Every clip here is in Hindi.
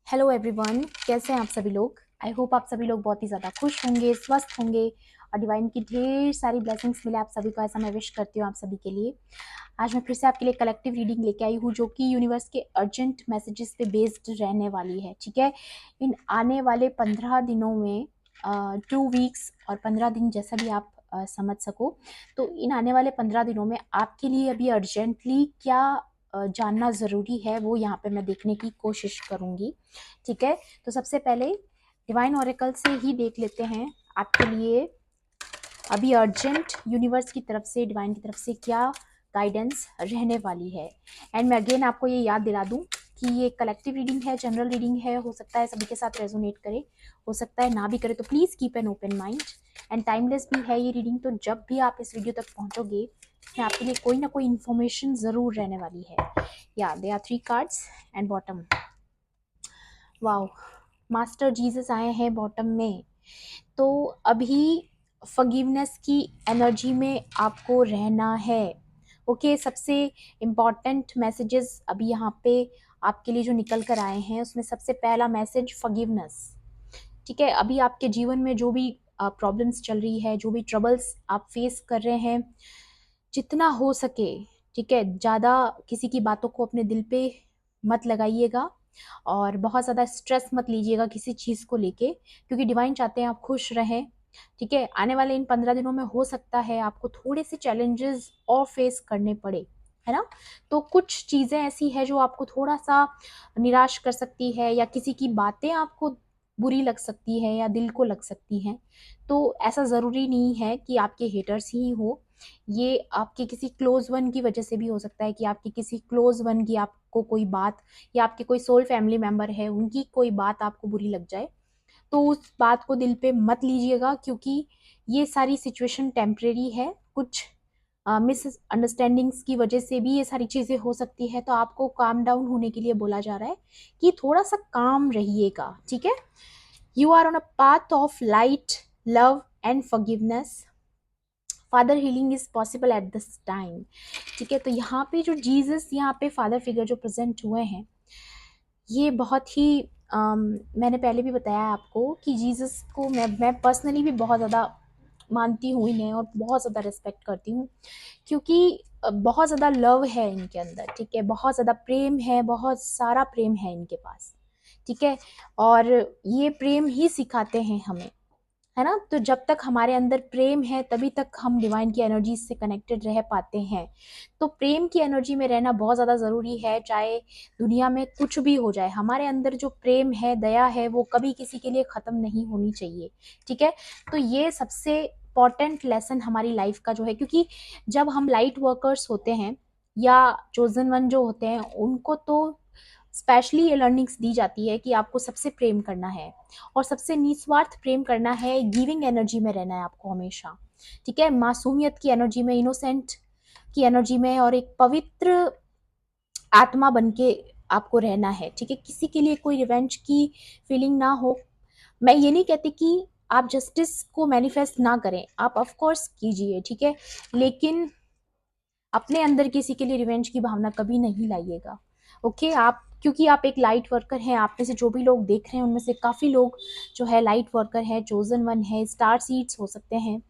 हेलो एवरीवन, कैसे हैं आप सभी लोग। आई होप आप सभी लोग बहुत ही ज़्यादा खुश होंगे, स्वस्थ होंगे और डिवाइन की ढेर सारी ब्लेसिंग्स मिले आप सभी को, ऐसा मैं विश करती हूँ आप सभी के लिए। आज मैं फिर से आपके लिए कलेक्टिव रीडिंग लेके आई हूँ जो कि यूनिवर्स के अर्जेंट मैसेजेस पे बेस्ड रहने वाली है। ठीक है, इन आने वाले 15 दिनों में 2 वीक्स और 15 दिन जैसा भी आप समझ सको, तो इन आने वाले 15 दिनों में आपके लिए अभी अर्जेंटली क्या जानना ज़रूरी है वो यहाँ पे मैं देखने की कोशिश करूँगी। ठीक है, तो सबसे पहले डिवाइन ऑरेकल से ही देख लेते हैं आपके लिए अभी अर्जेंट यूनिवर्स की तरफ से, डिवाइन की तरफ से क्या गाइडेंस रहने वाली है। एंड मैं अगेन आपको ये याद दिला दूं कि ये कलेक्टिव रीडिंग है, जनरल रीडिंग है, हो सकता है सभी के साथ रेजोनेट करे, हो सकता है ना भी करे, तो please keep an open mind. And timeless भी है ये रीडिंग, तो जब भी आप इस वीडियो तक पहुंचोगे इसमें आपके लिए कोई ना कोई इन्फॉर्मेशन ज़रूर रहने वाली है। या they are 3 cards and bottom, wow, master Jesus आए हैं बॉटम में। तो अभी फॉरगिवनेस की एनर्जी में आपको रहना है। ओके, सबसे इम्पॉर्टेंट मैसेजेस अभी यहाँ पे आपके लिए जो निकल कर आए हैं उसमें सबसे पहला मैसेज फॉरगिवनेस। ठीक है, अभी आपके जीवन में जो भी प्रॉब्लम्स चल रही है, जो भी ट्रबल्स आप फेस कर रहे हैं, जितना हो सके, ठीक है, ज़्यादा किसी की बातों को अपने दिल पे मत लगाइएगा और बहुत ज़्यादा स्ट्रेस मत लीजिएगा किसी चीज़ को लेके, क्योंकि डिवाइन चाहते हैं आप खुश रहें। ठीक है, आने वाले इन 15 दिनों में हो सकता है आपको थोड़े से चैलेंजेस और फेस करने पड़े, है ना। तो कुछ चीज़ें ऐसी है जो आपको थोड़ा सा निराश कर सकती है, या किसी की बातें आपको बुरी लग सकती है या दिल को लग सकती हैं। तो ऐसा ज़रूरी नहीं है कि आपके हेटर्स ही हो, ये आपके किसी क्लोज वन की वजह से भी हो सकता है कि आपकी किसी क्लोज वन की आपको कोई बात, या आपके कोई सोल फैमिली मेंबर है उनकी कोई बात आपको बुरी लग जाए। तो उस बात को दिल पे मत लीजिएगा, क्योंकि ये सारी सिचुएशन टेम्परेरी है। कुछ मिसअंडरस्टैंडिंग्स की वजह से भी ये सारी चीज़ें हो सकती है, तो आपको काम डाउन होने के लिए बोला जा रहा है कि थोड़ा सा काम रहिएगा। ठीक है, you are on a path of light, love and forgiveness. Father healing is possible at this time. ठीक है, तो यहाँ पे जो जीसस, यहाँ पे फादर फिगर जो प्रेजेंट हुए हैं, ये बहुत ही मैंने पहले भी बताया आपको कि जीसस को मैं पर्सनली भी बहुत ज़्यादा मानती हूँ इन्हें और बहुत ज़्यादा रिस्पेक्ट करती हूँ, क्योंकि बहुत ज़्यादा लव है इनके अंदर। ठीक है, बहुत ज़्यादा प्रेम है, बहुत सारा प्रेम है इनके पास। ठीक है, और ये प्रेम ही सिखाते हैं हमें, है ना। तो जब तक हमारे अंदर प्रेम है तभी तक हम डिवाइन की एनर्जी से कनेक्टेड रह पाते हैं। तो प्रेम की एनर्जी में रहना बहुत ज़्यादा ज़रूरी है, चाहे दुनिया में कुछ भी हो जाए। हमारे अंदर जो प्रेम है, दया है, वो कभी किसी के लिए ख़त्म नहीं होनी चाहिए। ठीक है, तो ये सबसे इम्पॉर्टेंट लेसन हमारी लाइफ का जो है, क्योंकि जब हम लाइट वर्कर्स होते हैं या चोजन वन जो होते हैं, उनको तो स्पेशली ये लर्निंग्स दी जाती है कि आपको सबसे प्रेम करना है और सबसे निस्वार्थ प्रेम करना है, गिविंग एनर्जी में रहना है आपको हमेशा। ठीक है, मासूमियत की एनर्जी में, इनोसेंट की एनर्जी में, और एक पवित्र आत्मा बन के आपको रहना है। ठीक है, किसी के लिए कोई रिवेंज की फीलिंग ना हो। मैं ये नहीं कहती कि आप जस्टिस को मैनिफेस्ट ना करें, आप ऑफ कोर्स कीजिए, ठीक है, लेकिन अपने अंदर किसी के लिए रिवेंज की भावना कभी नहीं लाइएगा। ओके, आप, क्योंकि आप एक लाइट वर्कर हैं, आप में से जो भी लोग देख रहे हैं उनमें से काफ़ी लोग जो है लाइट वर्कर है, चोजन वन है, स्टार सीड्स हो सकते हैं।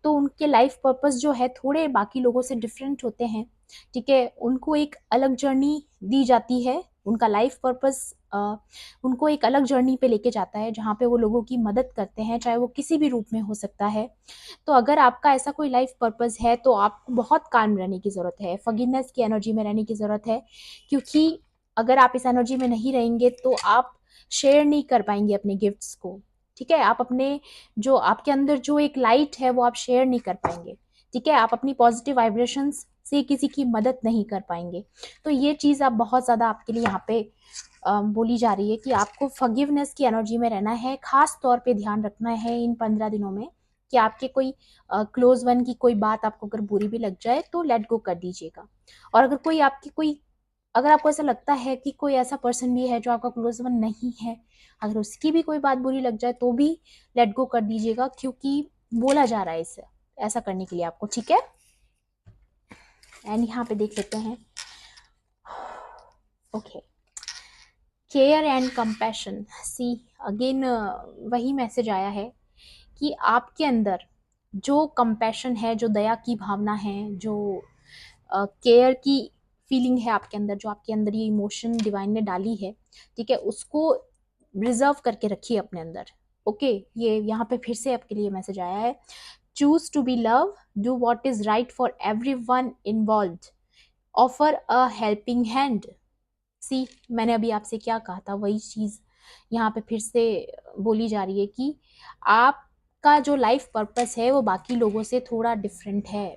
तो उनके लाइफ पर्पस जो है थोड़े बाकी लोगों से डिफरेंट होते हैं। ठीक है, उनको एक अलग जर्नी दी जाती है, उनका लाइफ पर्पस उनको एक अलग जर्नी पे लेके जाता है जहाँ पे वो लोगों की मदद करते हैं, चाहे वो किसी भी रूप में हो सकता है। तो अगर आपका ऐसा कोई लाइफ पर्पस है तो आपको बहुत काम रहने की ज़रूरत है, फॉरगिवनेस की एनर्जी में रहने की ज़रूरत है, क्योंकि अगर आप इस एनर्जी में नहीं रहेंगे तो आप शेयर नहीं कर पाएंगे अपने गिफ्ट्स को। ठीक है, आप अपने, जो आपके अंदर जो एक लाइट है वो आप शेयर नहीं कर पाएंगे। ठीक है, आप अपनी पॉजिटिव वाइब्रेशंस से किसी की मदद नहीं कर पाएंगे। तो ये चीज़ आप बहुत ज़्यादा आपके लिए यहाँ पे बोली जा रही है कि आपको फॉरगिवनेस की एनर्जी में रहना है। खास तौर पे ध्यान रखना है इन 15 दिनों में कि आपके कोई क्लोज वन की कोई बात आपको अगर बुरी भी लग जाए तो लेट गो कर दीजिएगा। और अगर कोई आपकी कोई, अगर आपको ऐसा लगता है कि कोई ऐसा पर्सन भी है जो आपका क्लोज वन नहीं है, अगर उसकी भी कोई बात बुरी लग जाए तो भी लेट गो कर दीजिएगा, क्योंकि बोला जा रहा है इसे ऐसा करने के लिए आपको। ठीक है, एंड यहाँ पे देख लेते हैं। Okay, care and compassion, see again वही मैसेज आया है कि आपके अंदर जो कंपैशन है, जो दया की भावना है, जो केयर की फीलिंग है आपके अंदर, जो आपके अंदर ये इमोशन डिवाइन ने डाली है, ठीक है, उसको रिजर्व करके रखिए अपने अंदर। ओके, ये यहाँ पे फिर से आपके लिए मैसेज आया है, choose to be love, do what is right for everyone involve, offer a helping hand. See मैंने अभी आपसे क्या कहा था, वही चीज यहाँ पे फिर से बोली जा रही है कि आपका जो लाइफ पर्पस है वो बाकी लोगों से थोड़ा डिफरेंट है,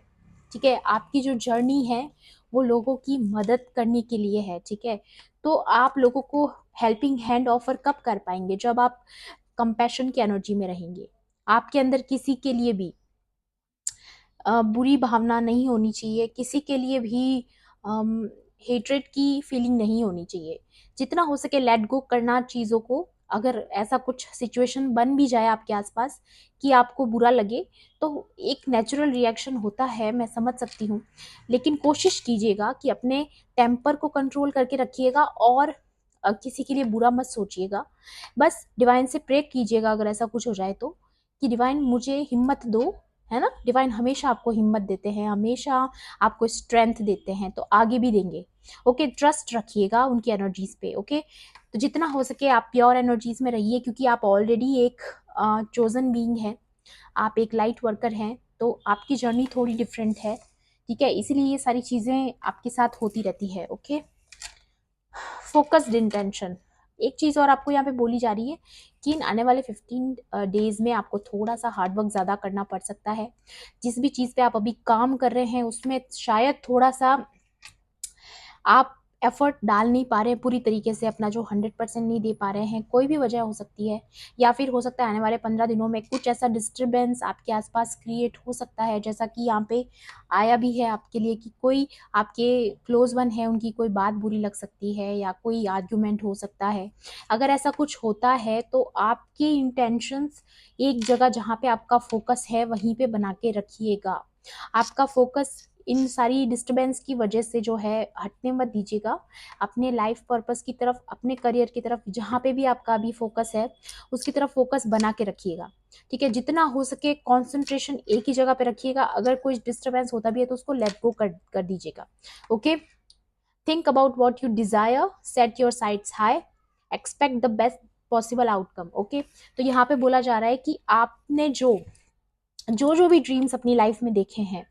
ठीक है, आपकी जो जर्नी है वो लोगों की मदद करने के लिए है, ठीक है, तो आप लोगों को हेल्पिंग हैंड ऑफर कब कर पाएंगे, जब आप कंपैशन की एनर्जी में रहेंगे। आपके अंदर किसी के लिए भी बुरी भावना नहीं होनी चाहिए, किसी के लिए भी हेट्रेड की फीलिंग नहीं होनी चाहिए। जितना हो सके लेट गो करना चीज़ों को। अगर ऐसा कुछ सिचुएशन बन भी जाए आपके आसपास कि आपको बुरा लगे, तो एक नेचुरल रिएक्शन होता है, मैं समझ सकती हूँ, लेकिन कोशिश कीजिएगा कि अपने टेम्पर को कंट्रोल करके रखिएगा और किसी के लिए बुरा मत सोचिएगा। बस डिवाइन से प्रे कीजिएगा अगर ऐसा कुछ हो जाए तो, कि डिवाइन मुझे हिम्मत दो, है ना, डिवाइन हमेशा आपको हिम्मत देते हैं, हमेशा आपको स्ट्रेंथ देते हैं, तो आगे भी देंगे। ओके, ट्रस्ट रखिएगा उनकी एनर्जीज पे। ओके, तो जितना हो सके आप प्योर एनर्जीज में रहिए, क्योंकि आप ऑलरेडी एक चोजन बीइंग है, आप एक लाइट वर्कर हैं, तो आपकी जर्नी थोड़ी डिफरेंट है, ठीक है, इसीलिए ये सारी चीज़ें आपके साथ होती रहती है। ओके, फोकस्ड इंटेंशन, एक चीज़ और आपको यहाँ पे बोली जा रही है कि इन आने वाले 15 डेज में आपको थोड़ा सा हार्डवर्क ज़्यादा करना पड़ सकता है। जिस भी चीज़ पे आप अभी काम कर रहे हैं उसमें शायद थोड़ा सा आप एफर्ट डाल नहीं पा रहे हैं पूरी तरीके से, अपना जो 100% नहीं दे पा रहे हैं, कोई भी वजह हो सकती है, या फिर हो सकता है आने वाले 15 दिनों में कुछ ऐसा डिस्टरबेंस आपके आसपास क्रिएट हो सकता है, जैसा कि यहाँ पे आया भी है आपके लिए कि कोई आपके क्लोज वन है, उनकी कोई बात बुरी लग सकती है या कोई आर्ग्यूमेंट हो सकता है। अगर ऐसा कुछ होता है तो आपकी इंटेंशंस एक जगह जहाँ पे आपका फोकस है वहीं पे बना के रखिएगा। आपका फोकस इन सारी डिस्टरबेंस की वजह से जो है हटने मत दीजिएगा। अपने लाइफ पर्पस की तरफ, अपने करियर की तरफ, जहाँ पे भी आपका अभी फोकस है उसकी तरफ फोकस बना के रखिएगा, ठीक है, जितना हो सके कंसंट्रेशन एक ही जगह पे रखिएगा। अगर कोई डिस्टरबेंस होता भी है तो उसको लेट गो कर दीजिएगा। Okay, think about what you desire, set your sites high, expect the best possible outcome. Okay, तो यहाँ पे बोला जा रहा है कि आपने जो जो जो भी ड्रीम्स अपनी लाइफ में देखे हैं,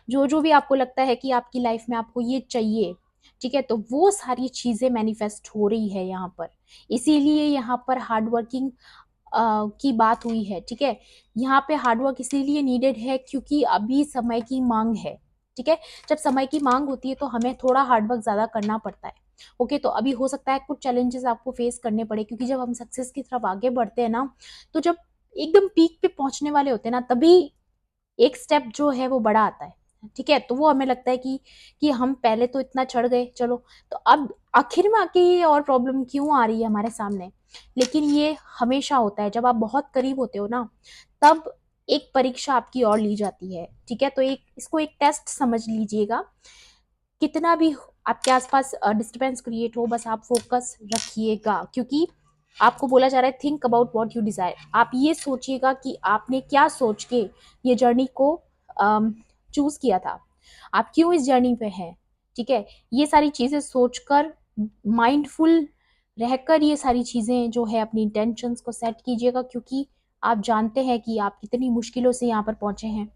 जो जो भी आपको लगता है कि आपकी लाइफ में आपको ये चाहिए, ठीक है, तो वो सारी चीज़ें मैनिफेस्ट हो रही है यहाँ पर। इसीलिए यहाँ पर हार्ड वर्किंग की बात हुई है, ठीक है, यहाँ पे हार्डवर्क इसीलिए नीडेड है क्योंकि अभी समय की मांग है, ठीक है, जब समय की मांग होती है तो हमें थोड़ा हार्डवर्क ज़्यादा करना पड़ता है। ओके, तो अभी हो सकता है कुछ चैलेंजेस आपको फेस करने पड़े, क्योंकि जब हम सक्सेस की तरफ आगे बढ़ते हैं ना, तो जब एकदम पीक पे पहुंचने वाले होते हैं ना, तभी एक स्टेप जो है वो बड़ा आता है, ठीक है, तो वो हमें लगता है कि हम पहले तो इतना चढ़ गए, चलो तो अब आखिर में आके ये और प्रॉब्लम क्यों आ रही है हमारे सामने। लेकिन ये हमेशा होता है, जब आप बहुत करीब होते हो ना, तब एक परीक्षा आपकी और ली जाती है, ठीक है, तो इसको एक टेस्ट समझ लीजिएगा। कितना भी आपके आसपास डिस्टरबेंस क्रिएट हो, बस आप फोकस रखिएगा, क्योंकि आपको बोला जा रहा है think about what you desire. आप ये सोचिएगा कि आपने क्या सोच के ये जर्नी को चूज किया था, आप क्यों इस जर्नी पे हैं, ठीक है, ये सारी चीजें सोचकर, माइंडफुल रहकर ये सारी चीजें जो है अपनी इंटेंशंस को सेट कीजिएगा, क्योंकि आप जानते हैं कि आप कितनी मुश्किलों से यहाँ पर पहुंचे हैं।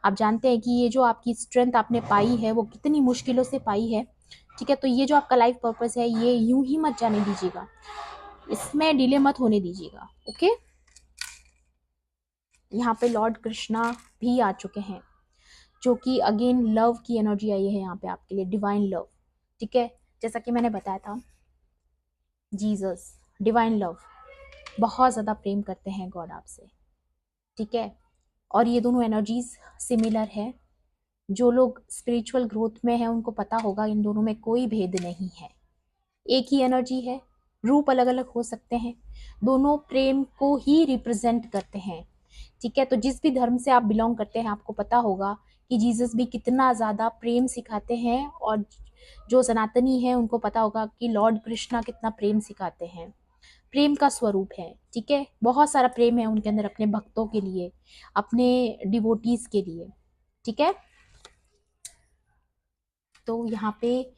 आप जानते हैं कि ये जो आपकी स्ट्रेंथ आपने पाई है वो कितनी मुश्किलों से पाई है, ठीक है, तो ये जो आपका लाइफ पर्पस है ये यूं ही मत जाने दीजिएगा, इसमें डिले मत होने दीजिएगा। ओके, यहाँ पे लॉर्ड कृष्णा भी आ चुके हैं, जो कि अगेन लव की एनर्जी आई है यहाँ पे आपके लिए, डिवाइन लव, ठीक है, जैसा कि मैंने बताया था, जीसस डिवाइन लव, बहुत ज़्यादा प्रेम करते हैं गॉड आपसे, ठीक है, और ये दोनों एनर्जीज सिमिलर है। जो लोग स्पिरिचुअल ग्रोथ में है उनको पता होगा इन दोनों में कोई भेद नहीं है, एक ही एनर्जी है, रूप अलग अलग हो सकते हैं, दोनों प्रेम को ही रिप्रेजेंट करते हैं, ठीक है, तो जिस भी धर्म से आप बिलोंग करते हैं आपको पता होगा कि जीसस भी कितना ज़्यादा प्रेम सिखाते हैं, और जो सनातनी है उनको पता होगा कि लॉर्ड कृष्णा कितना प्रेम सिखाते हैं। प्रेम का स्वरूप है, ठीक है, बहुत सारा प्रेम है उनके अंदर अपने भक्तों के लिए, अपने डिवोटीज के लिए, ठीक है। तो यहाँ पे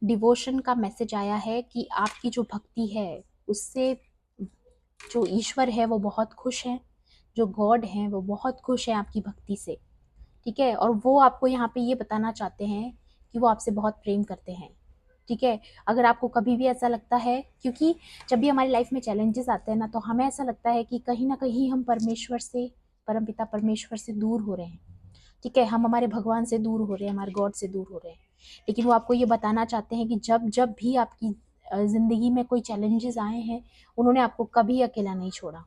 डिवोशन का मैसेज आया है कि आपकी जो भक्ति है उससे जो ईश्वर है वो बहुत खुश है, जो गॉड है वो बहुत खुश है आपकी भक्ति से, ठीक है। और वो आपको यहाँ पे ये बताना चाहते हैं कि वो आपसे बहुत प्रेम करते हैं, ठीक है। अगर आपको कभी भी ऐसा लगता है, क्योंकि जब भी हमारी लाइफ में चैलेंजेस आते हैं ना, तो हमें ऐसा लगता है कि कहीं ना कहीं हम परमेश्वर से, परमपिता परमेश्वर से दूर हो रहे हैं, ठीक है, हम हमारे भगवान से दूर हो रहे हैं, हमारे गॉड से दूर हो रहे हैं। लेकिन वो आपको ये बताना चाहते हैं कि जब जब भी आपकी ज़िंदगी में कोई चैलेंजेस आए हैं, उन्होंने आपको कभी अकेला नहीं छोड़ा,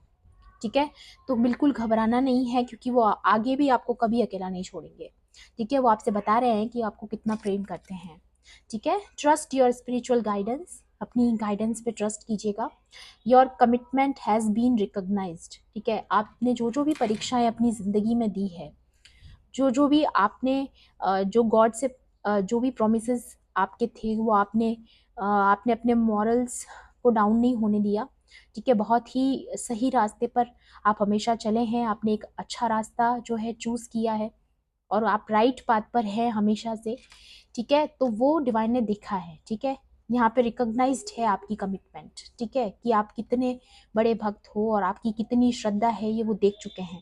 ठीक है। तो बिल्कुल घबराना नहीं है, क्योंकि वो आगे भी आपको कभी अकेला नहीं छोड़ेंगे, ठीक है। वो आपसे बता रहे हैं कि आपको कितना प्रेम करते हैं, ठीक है। ट्रस्ट योर स्पिरिचुअल गाइडेंस, अपनी गाइडेंस पे ट्रस्ट कीजिएगा। Your commitment has been recognised, ठीक है। आपने जो जो भी परीक्षाएं अपनी ज़िंदगी में दी है, जो जो भी आपने जो गॉड से जो भी प्रोमिसेस आपके थे, वो आपने अपने मॉरल्स को डाउन नहीं होने दिया, ठीक है। बहुत ही सही रास्ते पर आप हमेशा चले हैं, आपने एक अच्छा रास्ता जो है चूज़ किया है, और आप राइट पाथ पर हैं हमेशा से, ठीक है। तो वो डिवाइन ने देखा है, ठीक है। यहाँ पे रिकॉग्नाइज्ड है आपकी कमिटमेंट, ठीक है, कि आप कितने बड़े भक्त हो और आपकी कितनी श्रद्धा है, ये वो देख चुके हैं,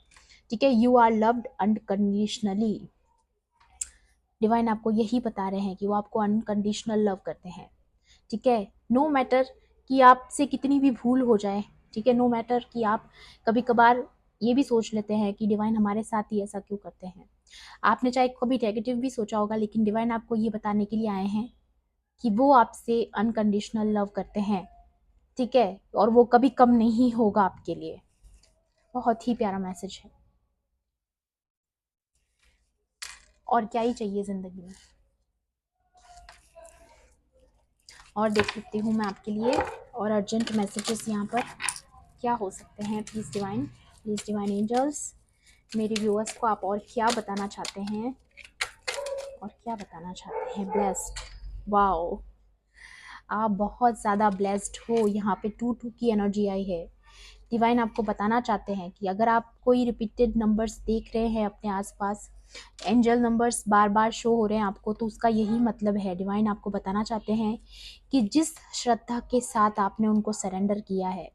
ठीक है। You are loved unconditionally, divine आपको यही बता रहे हैं कि वो आपको अनकंडीशनल लव करते हैं, ठीक है। नो मैटर कि आपसे कितनी भी भूल हो जाए, ठीक है, नो मैटर कि आप कभी कभार ये भी सोच लेते हैं कि डिवाइन हमारे साथ ही ऐसा क्यों करते हैं। आपने चाहे कभी नेगेटिव भी सोचा होगा, लेकिन डिवाइन आपको ये बताने के लिए आए हैं कि वो आपसे अनकंडीशनल लव करते हैं, ठीक है, और वो कभी कम नहीं होगा आपके लिए। बहुत ही प्यारा मैसेज है, और क्या ही चाहिए ज़िंदगी में। और देख लेती हूँ मैं आपके लिए और अर्जेंट मैसेजेस यहाँ पर क्या हो सकते हैं। प्लीज़ डिवाइन एंजल्स, मेरे व्यूअर्स को आप और क्या बताना चाहते हैं, और क्या बताना चाहते हैं। ब्लेस्ड, वाओ, आप बहुत ज़्यादा ब्लेस्ड हो। यहाँ पे 2 की एनर्जी आई है। डिवाइन आपको बताना चाहते हैं कि अगर आप कोई रिपीटेड नंबर्स देख रहे हैं अपने आसपास, एंजल नंबर्स बार बार शो हो रहे हैं आपको, तो उसका यही मतलब है। डिवाइन आपको बताना चाहते हैं कि जिस श्रद्धा के साथ आपने उनको सरेंडर किया है,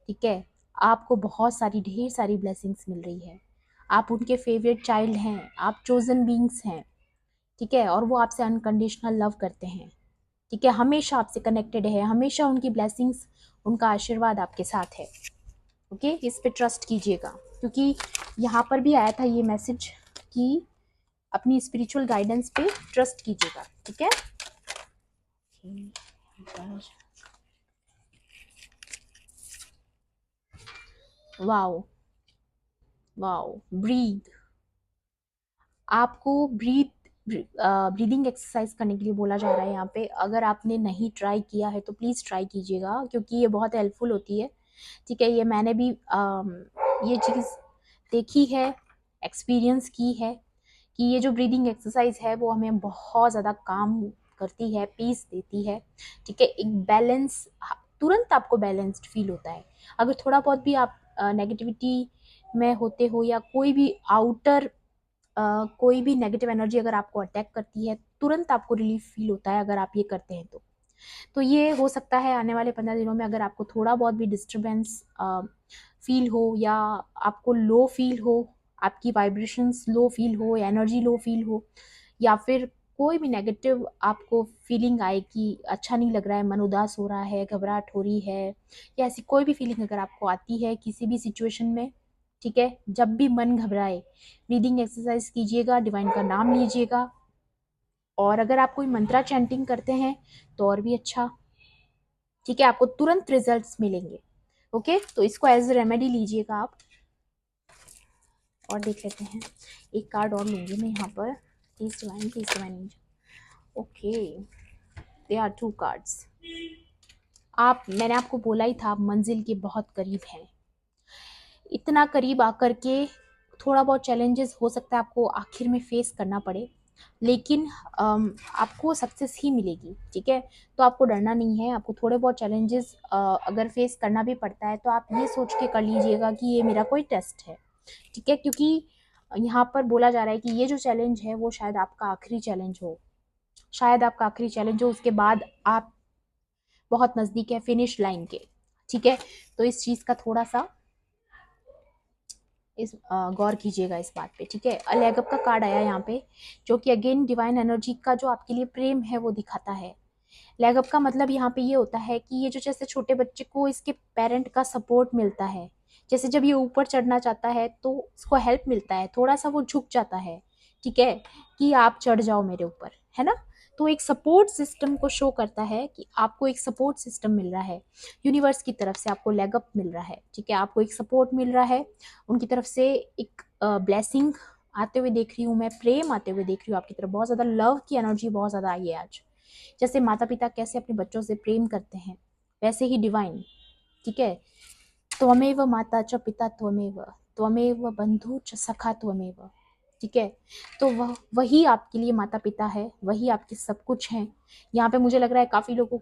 ठीक है, आपको बहुत सारी ढेर सारी ब्लेसिंग्स मिल रही है। आप उनके फेवरेट चाइल्ड हैं, आप चोजन बींग्स हैं, ठीक है, और वो आपसे अनकंडीशनल लव करते हैं, ठीक है, हमेशा आपसे कनेक्टेड है, हमेशा उनकी ब्लेसिंग्स, उनका आशीर्वाद आपके साथ है, ओके। इस पे ट्रस्ट कीजिएगा, क्योंकि यहाँ पर भी आया था ये मैसेज कि अपनी स्पिरिचुअल गाइडेंस पे ट्रस्ट कीजिएगा, ठीक है। वाओ, वाओ, ब्रीथ, आपको ब्रीदिंग एक्सरसाइज करने के लिए बोला जा रहा है यहाँ पे। अगर आपने नहीं ट्राई किया है तो प्लीज़ ट्राई कीजिएगा, क्योंकि ये बहुत हेल्पफुल होती है, ठीक है। ये मैंने भी ये चीज़ देखी है, एक्सपीरियंस की है, कि ये जो ब्रीदिंग एक्सरसाइज है वो हमें बहुत ज़्यादा काम करती है, पीस देती है, ठीक है। एक बैलेंस, तुरंत आपको बैलेंस्ड फील होता है। अगर थोड़ा बहुत भी आप नेगेटिविटी में होते हो, या कोई भी आउटर कोई भी नेगेटिव एनर्जी अगर आपको अटैक करती है, तुरंत आपको रिलीफ फील होता है अगर आप ये करते हैं तो ये हो सकता है आने वाले 15 दिनों में अगर आपको थोड़ा बहुत भी डिस्टर्बेंस फील हो, या आपको लो फील हो, आपकी वाइब्रेशंस लो फील हो, एनर्जी लो फील हो, या फिर कोई भी नेगेटिव आपको फीलिंग आए कि अच्छा नहीं लग रहा है, मन उदास हो रहा है, घबराहट हो रही है, या ऐसी कोई भी फीलिंग अगर आपको आती है किसी भी सिचुएशन में, ठीक है, जब भी मन घबराए, ब्रीदिंग एक्सरसाइज कीजिएगा, डिवाइन का नाम लीजिएगा, और अगर आप कोई मंत्रा चैंटिंग करते हैं तो और भी अच्छा, ठीक है, आपको तुरंत रिजल्ट्स मिलेंगे, ओके। तो इसको एज ए रेमेडी लीजिएगा आप। और देख लेते हैं, एक कार्ड और लूंगी मैं यहाँ पर। Please divine, okay, they are 2 cards. मैंने आपको बोला ही था, आप मंजिल के बहुत करीब हैं। इतना करीब आकर के थोड़ा बहुत चैलेंजेस हो सकता है आपको आखिर में फेस करना पड़े, लेकिन आपको सक्सेस ही मिलेगी, ठीक है। तो आपको डरना नहीं है। आपको थोड़े बहुत चैलेंजेस अगर फेस करना भी पड़ता है तो आप ये सोच के कर लीजिएगा कि ये मेरा कोई टेस्ट है, ठीक है। क्योंकि यहाँ पर बोला जा रहा है कि ये जो चैलेंज है वो शायद आपका आखिरी चैलेंज हो, शायद आपका आखिरी चैलेंज हो, उसके बाद आप बहुत नज़दीक है फिनिश लाइन के, ठीक है। तो इस चीज़ का थोड़ा सा इस गौर कीजिएगा इस बात पे, ठीक है। अलैगब का कार्ड आया यहाँ पे, जो कि अगेन डिवाइन एनर्जी का जो आपके लिए प्रेम है वो दिखाता है। लैगअप का मतलब यहाँ पे ये होता है कि ये जो जैसे छोटे बच्चे को इसके पेरेंट का सपोर्ट मिलता है, जैसे जब ये ऊपर चढ़ना चाहता है तो उसको हेल्प मिलता है, थोड़ा सा वो झुक जाता है, ठीक है, कि आप चढ़ जाओ मेरे ऊपर, है ना। तो एक सपोर्ट सिस्टम को शो करता है कि आपको एक सपोर्ट सिस्टम मिल रहा है यूनिवर्स की तरफ से, आपको लेगअप मिल रहा है, ठीक है। आपको एक सपोर्ट मिल रहा है उनकी तरफ से, एक ब्लेसिंग आते हुए देख रही हूँ मैं, प्रेम आते हुए देख रही हूँ आपकी तरफ, बहुत ज़्यादा लव की एनर्जी बहुत ज़्यादा आई है आज। जैसे माता पिता कैसे अपने बच्चों से प्रेम करते हैं, वैसे ही डिवाइन, ठीक है। त्वमेव माता च पिता त्वमेव, त्वमेव बंधु च सखा त्वमेव, ठीक है। तो वही आपके लिए माता पिता है, वही आपके सब कुछ हैं। यहाँ पे मुझे लग रहा है काफ़ी लोगों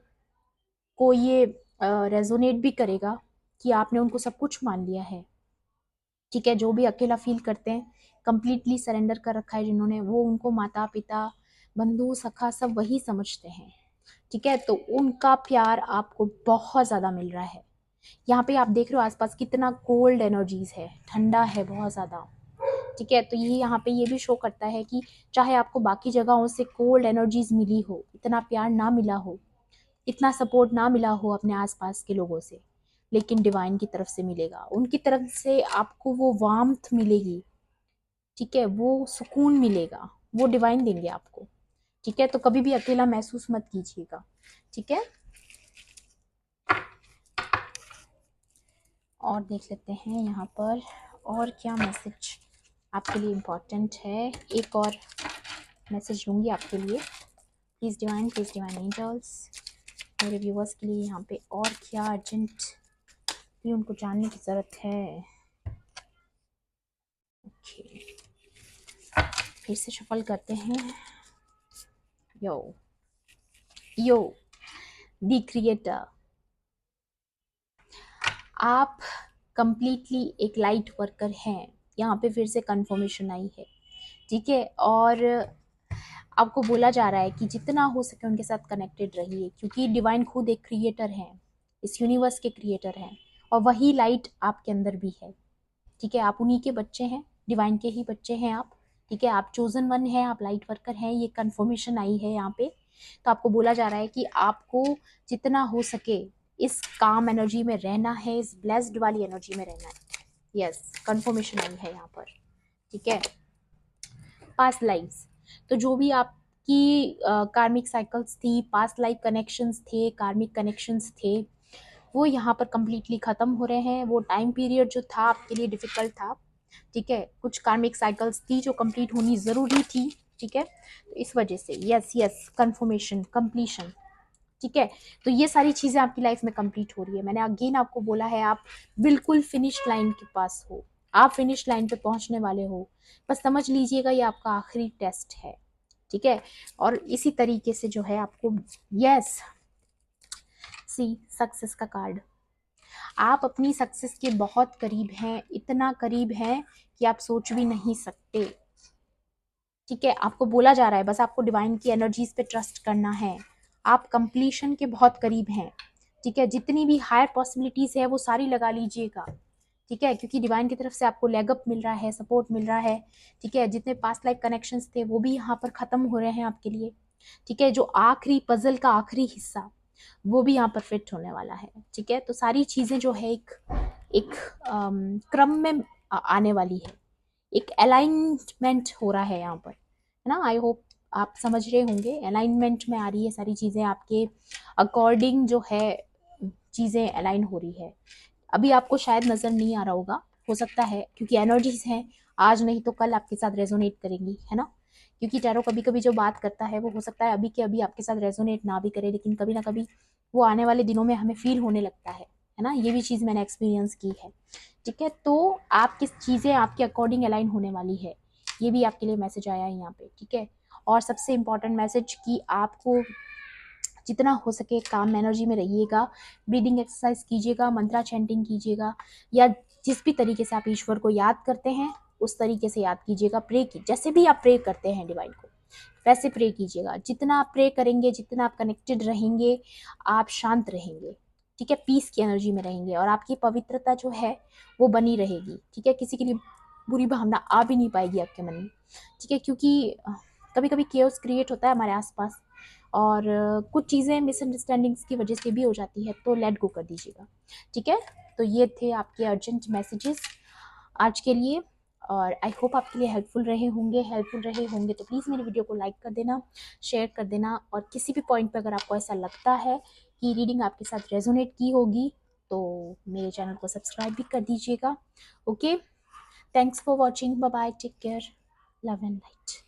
को ये रेजोनेट भी करेगा कि आपने उनको सब कुछ मान लिया है, ठीक है। जो भी अकेला फील करते हैं, कंप्लीटली सरेंडर कर रखा है जिन्होंने, वो उनको माता पिता बंधु सखा सब वही समझते हैं, ठीक है। तो उनका प्यार आपको बहुत ज़्यादा मिल रहा है। यहाँ पे आप देख रहे हो आसपास कितना कोल्ड एनर्जीज है, ठंडा है बहुत ज़्यादा, ठीक है। तो ये यहाँ पे ये भी शो करता है कि चाहे आपको बाकी जगहों से कोल्ड एनर्जीज मिली हो, इतना प्यार ना मिला हो, इतना सपोर्ट ना मिला हो अपने आसपास के लोगों से, लेकिन डिवाइन की तरफ से मिलेगा, उनकी तरफ से आपको वो वार्मथ मिलेगी, ठीक है, वो सुकून मिलेगा, वो डिवाइन देंगे आपको, ठीक है। तो कभी भी अकेला महसूस मत कीजिएगा, ठीक है। और देख लेते हैं यहाँ पर और क्या मैसेज आपके लिए इम्पोर्टेंट है। एक और मैसेज लूँगी आपके लिए, प्लीज़ डिवाइन एंजल्स, मेरे व्यूवर्स के लिए यहाँ पे और क्या अर्जेंट भी उनको जानने की ज़रूरत है। ओके, फिर से शफल करते हैं। यो यो द क्रिएटर, आप कंप्लीटली एक लाइट वर्कर हैं, यहाँ पे फिर से कंफर्मेशन आई है, ठीक है। और आपको बोला जा रहा है कि जितना हो सके उनके साथ कनेक्टेड रहिए, क्योंकि डिवाइन खुद एक क्रिएटर है, इस यूनिवर्स के क्रिएटर हैं, और वही लाइट आपके अंदर भी है, ठीक है। आप उन्हीं के बच्चे हैं, डिवाइन के ही बच्चे हैं आप, ठीक है। आप चोजन वन हैं, आप लाइट वर्कर हैं, ये कंफर्मेशन आई है यहाँ पे। तो आपको बोला जा रहा है कि आपको जितना हो सके इस काम एनर्जी में रहना है, इस ब्लेस्ड वाली एनर्जी में रहना है। यस, कंफर्मेशन आई है यहाँ पर, ठीक है। पास्ट लाइफ्स, तो जो भी आपकी कार्मिक साइकिल्स थी, पास्ट लाइफ कनेक्शंस थे, कार्मिक कनेक्शंस थे, वो यहाँ पर कंप्लीटली ख़त्म हो रहे हैं। वो टाइम पीरियड जो था आपके लिए डिफ़िकल्ट था, ठीक है। कुछ कार्मिक साइकिल्स थी जो कंप्लीट होनी ज़रूरी थी, ठीक है। तो इस वजह से यस कंफर्मेशन, कंप्लीशन, ठीक है। तो ये सारी चीज़ें आपकी लाइफ में कंप्लीट हो रही है। मैंने अगेन आपको बोला है, आप बिल्कुल फिनिश लाइन के पास हो, आप फिनिश लाइन पे पहुंचने वाले हो। बस समझ लीजिएगा ये आपका आखिरी टेस्ट है, ठीक है। और इसी तरीके से जो है आपको यस सी सक्सेस का कार्ड, आप अपनी सक्सेस के बहुत करीब हैं, इतना करीब हैं कि आप सोच भी नहीं सकते, ठीक है। आपको बोला जा रहा है बस आपको डिवाइन की एनर्जीज पे ट्रस्ट करना है, आप कंप्लीशन के बहुत करीब हैं, ठीक है। जितनी भी हायर पॉसिबिलिटीज है वो सारी लगा लीजिएगा, ठीक है, क्योंकि डिवाइन की तरफ से आपको लेगअप मिल रहा है, सपोर्ट मिल रहा है, ठीक है। जितने पास्ट लाइफ कनेक्शंस थे वो भी यहाँ पर ख़त्म हो रहे हैं आपके लिए, ठीक है। जो आखिरी पजल का आखिरी हिस्सा वो भी यहाँ पर फिट होने वाला है, ठीक है। तो सारी चीज़ें जो है एक एक क्रम में आने वाली है, एक अलाइनमेंट हो रहा है यहाँ पर, है ना। आई होप आप समझ रहे होंगे, अलाइनमेंट में आ रही है सारी चीज़ें, आपके अकॉर्डिंग जो है चीज़ें अलाइन हो रही है। अभी आपको शायद नज़र नहीं आ रहा होगा, हो सकता है क्योंकि एनर्जीज हैं, आज नहीं तो कल आपके साथ रेजोनेट करेंगी, है ना। क्योंकि टैरो कभी कभी जो बात करता है वो हो सकता है अभी के अभी आपके साथ रेजोनेट ना भी करे, लेकिन कभी ना कभी वो आने वाले दिनों में हमें फील होने लगता है, है ना, ये भी चीज़ मैंने एक्सपीरियंस की है। ठीक है, तो आप किस चीज़ें आपके अकॉर्डिंग अलाइन होने वाली है, ये भी आपके लिए मैसेज आया है यहाँ पे। ठीक है, और सबसे इम्पॉर्टेंट मैसेज कि आपको जितना हो सके काम एनर्जी में रहिएगा, ब्रीदिंग एक्सरसाइज कीजिएगा, मंत्रा चैंटिंग कीजिएगा, या जिस भी तरीके से आप ईश्वर को याद करते हैं उस तरीके से याद कीजिएगा। प्रे की जैसे भी आप प्रे करते हैं डिवाइन को वैसे प्रे कीजिएगा। जितना आप प्रे करेंगे, जितना आप कनेक्टेड रहेंगे, आप शांत रहेंगे। ठीक है, पीस की एनर्जी में रहेंगे और आपकी पवित्रता जो है वो बनी रहेगी। ठीक है, किसी के लिए बुरी भावना आ भी नहीं पाएगी आपके मन में। ठीक है, क्योंकि कभी कभी केओस क्रिएट होता है हमारे आसपास और कुछ चीज़ें मिसअंडरस्टैंडिंग्स की वजह से भी हो जाती है, तो लेट गो कर दीजिएगा। ठीक है, तो ये थे आपके अर्जेंट मैसेजेस आज के लिए और आई होप आपके लिए हेल्पफुल रहे होंगे तो प्लीज़ मेरी वीडियो को लाइक कर देना, शेयर कर देना और किसी भी पॉइंट पर अगर आपको ऐसा लगता है कि रीडिंग आपके साथ रेजोनेट की होगी तो मेरे चैनल को सब्सक्राइब भी कर दीजिएगा। Okay, thanks for watching, bye bye, take care, love and light.